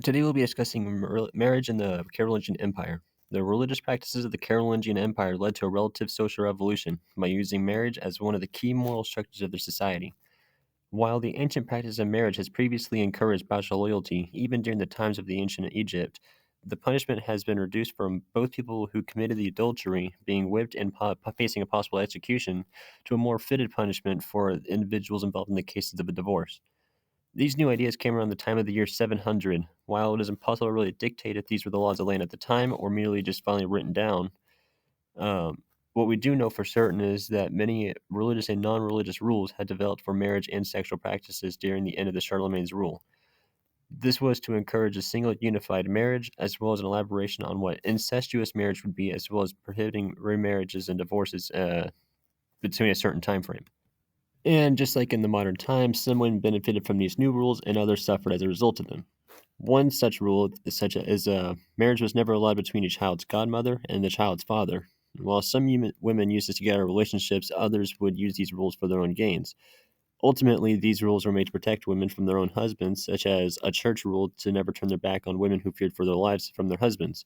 Today we'll be discussing marriage in the Carolingian Empire. The religious practices of the Carolingian Empire led to a relative social revolution by using marriage as one of the key moral structures of their society. While the ancient practice of marriage has previously encouraged spousal loyalty, even during the times of the ancient Egypt, the punishment has been reduced from both people who committed the adultery being whipped and facing a possible execution to a more fitted punishment for individuals involved in the cases of a divorce. These new ideas came around the time of the year 700. While it is impossible to really dictate if these were the laws of the land at the time or merely just finally written down, um, what we do know for certain is that many religious and non religious rules had developed for marriage and sexual practices during the end of the Charlemagne's rule. This was to encourage a single unified marriage, as well as an elaboration on what incestuous marriage would be, as well as prohibiting remarriages and divorces between a certain time frame. And just like in the modern times, some women benefited from these new rules and others suffered as a result of them. One such rule is such as marriage was never allowed between a child's godmother and the child's father. While some women used this to get out of relationships, others would use these rules for their own gains. Ultimately, these rules were made to protect women from their own husbands, such as a church rule to never turn their back on women who feared for their lives from their husbands.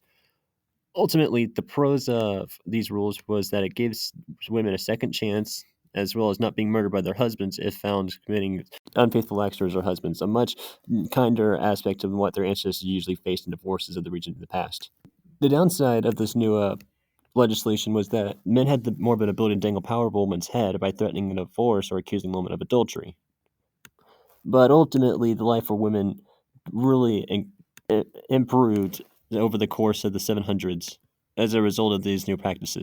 Ultimately, the pros of these rules was that it gives women a second chance, as well as not being murdered by their husbands if found committing unfaithful acts towards their husbands, a much kinder aspect of what their ancestors usually faced in divorces of the region in the past. The downside of this new legislation was that men had more of an ability to dangle power over a woman's head by threatening a divorce or accusing a woman of adultery. But ultimately, the life for women really improved over the course of the 700s as a result of these new practices.